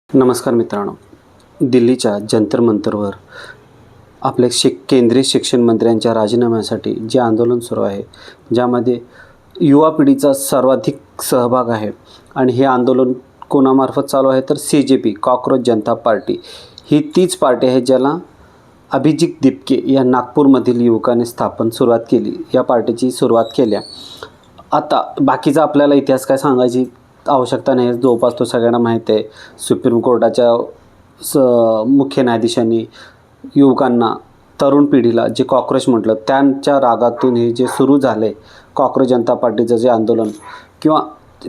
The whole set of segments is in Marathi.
नमस्कार मित्रांनो, दिल्लीच्या जंतर मंतरवर आपले केंद्रीय शिक्षण मंत्र्यांच्या राजीनाम्यासाठी जे आंदोलन सुरू आहे, ज्यामध्ये युवा पिढीचा सर्वाधिक सहभाग आहे आणि हे आंदोलन कोणामार्फत चालू आहे तर CJP कॉकरोच जनता पार्टी ही तीच पार्टी आहे ज्याला अभिजित दीपके या नागपूरमधील युवकाने सुरुवात केली. या पार्टीची सुरुवात केल्या. आता बाकीचा आपल्याला इतिहास काय सांगायची आवश्यकता नाही, जवळपास तो सगळ्यांना माहीत आहे. सुप्रीम कोर्टाच्या मुख्य न्यायाधीशांनी युवकांना, तरुण पिढीला जे कॉक्रोच म्हटलं, त्यांच्या रागातून हे जे सुरू झाले कॉक्रोच जनता पार्टीचं जे आंदोलन किंवा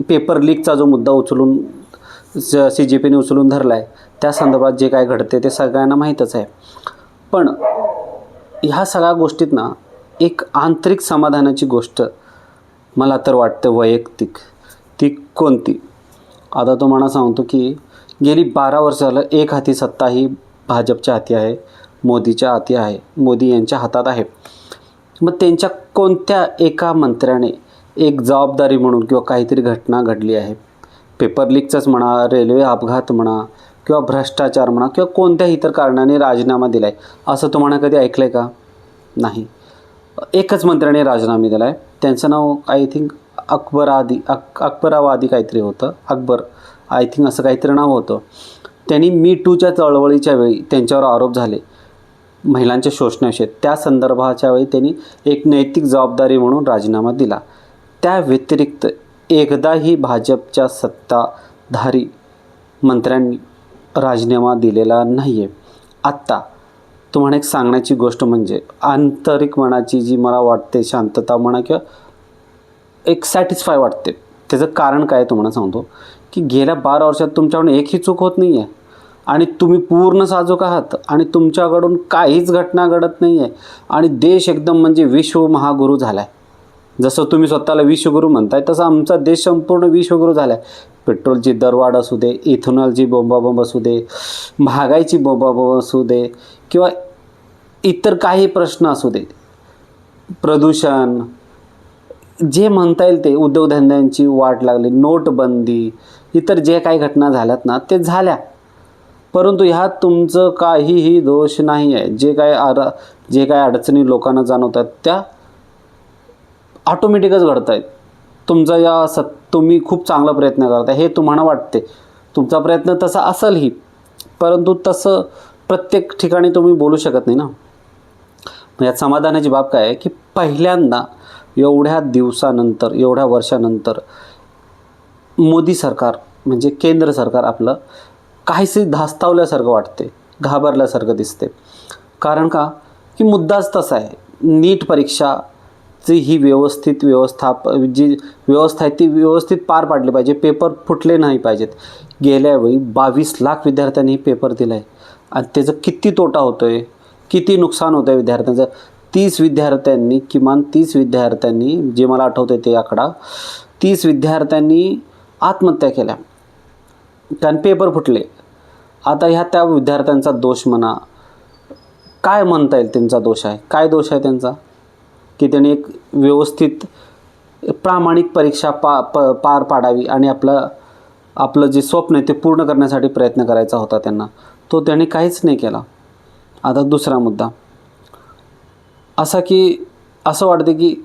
पेपर लीकचा जो मुद्दा उचलून CJPने उचलून धरला आहे, त्या संदर्भात जे काय घडते ते सगळ्यांना माहीतच आहे. पण ह्या सगळ्या गोष्टीत ना एक आंतरिक समाधानाची गोष्ट मला तर वाटतं वैयक्तिक, ती कोणती? आता तुम्हाला सांगतो की गेली 12 वर्ष झालं एक हाती सत्ता ही भाजपच्या हाती आहे, मोदीच्या हाती आहे, मोदी यांच्या हातात आहे. मग त्यांच्या कोणत्या एका मंत्र्याने एक जबाबदारी म्हणून किंवा काहीतरी घटना घडली आहे, पेपर लीकचंच म्हणा, रेल्वे अपघात म्हणा किंवा भ्रष्टाचार म्हणा किंवा कोणत्याही इतर कारणाने राजीनामा दिला आहे, असं तुम्हाला कधी ऐकलं आहे का? नाही. एकच मंत्र्याने राजीनामा दिला आहे. त्यांचं नाव आय थिंक अकबरावादी काहीतरी होतं, अकबर आय थिंक असं काहीतरी नाव होतं. त्यांनी मी टूच्या चळवळीच्या वेळी त्यांच्यावर आरोप झाले महिलांच्या शोषणाविषयी, त्या संदर्भाच्या वेळी त्यांनी एक नैतिक जबाबदारी म्हणून राजीनामा दिला. त्या व्यतिरिक्त एकदाही भाजपच्या सत्ताधारी मंत्र्यांनी राजीनामा दिलेला नाही आहे. आत्ता तुम्हाला एक सांगण्याची गोष्ट म्हणजे आंतरिक मनाची जी मला वाटते शांतता म्हणा किंवा एक सॅटिस्फाय वाटते, त्याचं कारण काय तुम्हाला सांगतो की गेल्या 12 वर्षात तुमच्याकडून एकही चूक होत नाही आहे आणि तुम्ही पूर्ण साजूक आहात आणि तुमच्याकडून काहीच घटना घडत नाही आहे आणि देश एकदम म्हणजे विश्व महागुरू झाला आहे. जसं तुम्ही स्वतःला विश्वगुरू म्हणताय तसं आमचा देश संपूर्ण विश्वगुरू झाला आहे. पेट्रोलची दरवाढ असू दे, इथेनॉलची बोंबाबोंब असू दे, महागाईची बोंबाबोंब असू दे किंवा इतर काही प्रश्न असू दे, प्रदूषण, जे म्हणता येईल ते, उद्योगधंद्यांची वाट लागली, नोटबंदी, इतर जे काही घटना झाल्यात ना ते झाल्या. परंतु ह्यात तुमचं काहीही दोष नाही आहे. जे काय अडचणी लोकांना जाणवतात त्या ऑटोमॅटिकच घडत आहेत. तुम्ही खूप चांगला प्रयत्न करताय हे तुम्हाला वाटते, तुमचा प्रयत्न तसा असेलही, परंतु तसं प्रत्येक ठिकाणी तुम्ही बोलू शकत नाही ना. यात समाधानाची बाब काय आहे की पहिल्यांदा एवढ्या दिवसानंतर, एवढ्या वर्षानंतर मोदी सरकार म्हणजे केंद्र सरकार आपलं काहीसे धास्तावल्यासारखं वाटते, घाबरल्यासारखं दिसते. कारण का की मुद्दाच तसा आहे. नीट परीक्षाची ही जी व्यवस्था आहे ती व्यवस्थित पार पाडली पाहिजे. पेपर फुटले नाही पाहिजेत. गेल्या वेळी 22 लाख विद्यार्थ्यांनी पेपर दिला आहे आणि त्याचं किती तोटा होतो आहे, किती नुकसान होतं आहे विद्यार्थ्यांचं. किमान 30 विद्यार्थ्यांनी, जे मला आठवतं ते आकडा, 30 विद्यार्थ्यांनी आत्महत्या केल्या कारण पेपर फुटले. आता ह्या त्या विद्यार्थ्यांचा दोष म्हणा, काय म्हणता येईल त्यांचा दोष आहे? काय दोष आहे त्यांचा की त्यांनी एक व्यवस्थित प्रामाणिक परीक्षा पार पाडावी आणि आपलं जे स्वप्न आहे ते पूर्ण करण्यासाठी प्रयत्न करायचा होता त्यांना, तो त्यांनी काहीच नाही केला. आता दुसरा मुद्दा असा की असं वाटते की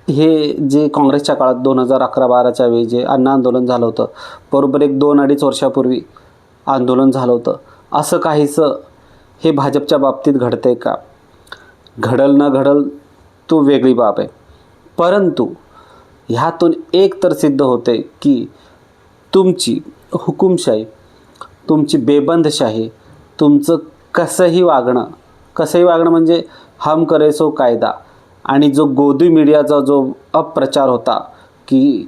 हे जे काँग्रेसच्या काळात 2011-12च्या वेळी जे अण्णा आंदोलन झालं होतं, बरोबर 1-2-2.5 वर्षापूर्वी आंदोलन झालं होतं, असं काहीसं हे भाजपच्या बाबतीत घडतं आहे का? घडल न घडल तो वेगळी बाब आहे. परंतु ह्यातून एक तर सिद्ध होते की तुमची हुकुमशाही, तुमची बेबंदशाही, तुमचं कसंही वागणं म्हणजे हम करे सो कायदा, आणि जो गोदी मीडियाचा जो अप्रचार होता की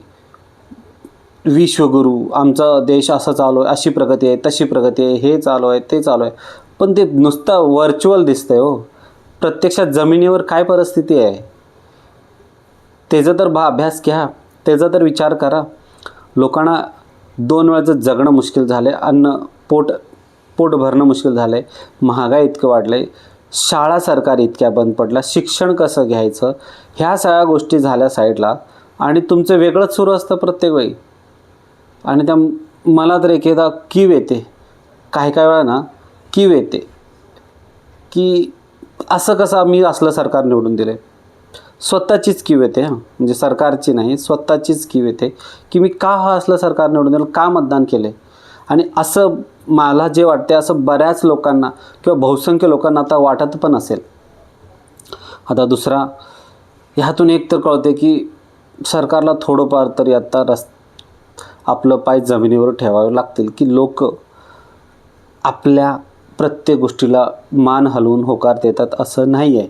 विश्वगुरू, आमचा देश असं चालू आहे, अशी प्रगती आहे, तशी प्रगती आहे, हे चालू आहे, ते चालू आहे, पण ते नुसतं व्हर्च्युअल दिसतंय हो. प्रत्यक्षात जमिनीवर काय परिस्थिती आहे त्याचा तर अभ्यास घ्या, त्याचा तर विचार करा. लोकांना 2 वेळचं जगणं मुश्किल झालं आहे, पोट भरणं मुश्किल झालं आहे, महागाई इतकं वाढलं आहे, शाळा सरकारी इतक्या बंद पडल्या, शिक्षण कसं घ्यायचं, ह्या सगळ्या गोष्टी झाल्या साईडला आणि तुमचं वेगळंच सुरू असतं प्रत्येक वेळी. आणि त्या मला तर एकेदा कीव येते, काही वेळा ना कीव येते की असं कसं मी असलं सरकार निवडून दिले. स्वतःचीच कीव येते हां, म्हणजे सरकारची नाही, स्वतःचीच कीव येते की मी का असलं सरकार निवडून दिलं, का मतदान केले. आणि असं मला जे वाटते असं बऱ्याच लोकांना किंवा बहुसंख्य लोकांना आता वाटत पण असेल. आता दुसरा ह्यातून एक तर कळते की सरकारला थोडंफार तरी आता आपलं पाय जमिनीवर ठेवावे लागतील की लोक आपल्या प्रत्येक गोष्टीला मान हलवून होकार देतात असं नाही आहे.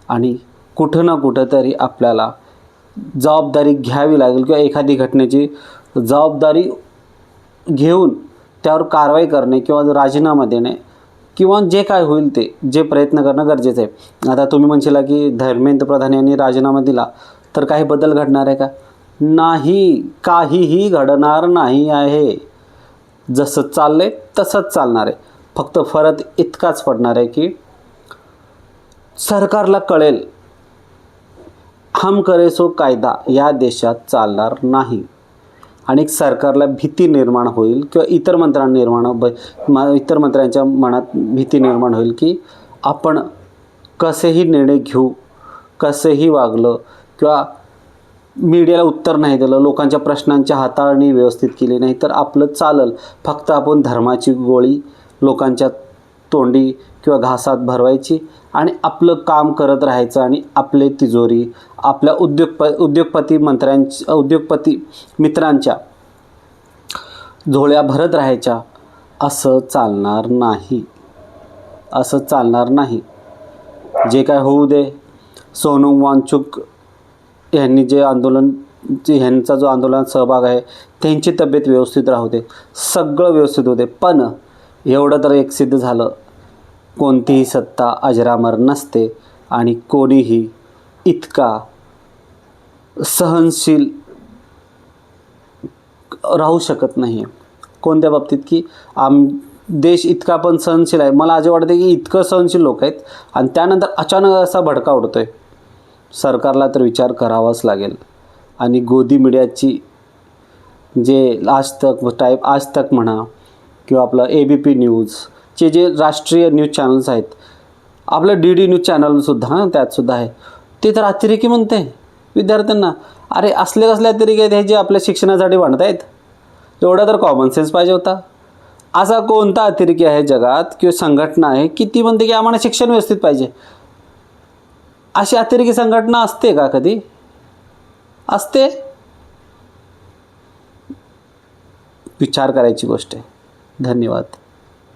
आणि कुठं ना कुठं तरी आपल्याला जबाबदारी घ्यावी लागेल किंवा एखादी घटनेची जबाबदारी घेऊन त्यावर कारवाई करणे किंवा राजीनामा देणे किंवा जे काय होईल ते जे प्रयत्न करणं गरजेचं आहे. आता तुम्ही म्हणशीला की धर्मेंद्र प्रधान यांनी राजीनामा दिला तर काही बदल घडणार आहे का? नाही, काहीही घडणार नाही आहे. जसं चाललंय तसंच चालणार आहे. फक्त फरक इतकाच पडणार आहे की सरकारला कळेल हम करे सो कायदा या देशात चालणार नाही. आणि सरकारला भीती निर्माण होईल किंवा इतर मंत्र्यांच्या मनात भीती निर्माण होईल की आपण कसेही निर्णय घेऊ, कसेही वागलं किंवा मीडियाला उत्तर नाही दिलं, लोकांच्या प्रश्नांच्या हाताळणी व्यवस्थित केली नाही तर आपलं चाललं. फक्त आपण धर्माची गोळी लोकांच्या तोंडी किंवा घासात भरवायची आणि आपलं काम करत राहायचं आणि आपले तिजोरी आपल्या उद्योगपती मित्रांच्या झोळ्या भरत राहायच्या. असं चालणार नाही, असं चालणार नाही. जे काय होऊ दे, सोनम वांगचुक यांनी ह्यांचा जो आंदोलनात सहभाग आहे त्यांची तब्येत व्यवस्थित राहू दे, सगळं व्यवस्थित होते. पण एवढं तर एक सिद्ध झालं, कोणतीही सत्ता अजरामर नसते आणि कोणीही इतका सहनशील राहू शकत नाही. कोणत्या बाबतीत की देश इतका पण सहनशील आहे. मला असे वाटते की इतकं सहनशील लोक आहेत आणि त्यानंतर अचानक असा भडका उडतो आहे. सरकारला तर विचार करावाच लागेल. आणि गोदी मीडियाची जे आज तक म्हणा किंवा आपलं ABP न्यूजचे जे राष्ट्रीय न्यूज चॅनल्स आहेत, आपलं DD न्यूज चॅनलसुद्धा त्यातसुद्धा आहे, ते तर अतिरेकी म्हणते विद्यार्थ्यांना. अरे असले कसले अतिरेकी आहेत हे जे आपल्या शिक्षणासाठी भांडत आहेत? एवढा तर कॉमन सेन्स पाहिजे होता. असा कोणता अतिरेकी आहे जगात किंवा संघटना आहे की ती म्हणते की आम्हाला शिक्षण व्यवस्थित पाहिजे? अशी अतिरेकी संघटना असते का कधी? असते? विचार करायची गोष्ट आहे. धन्यवाद.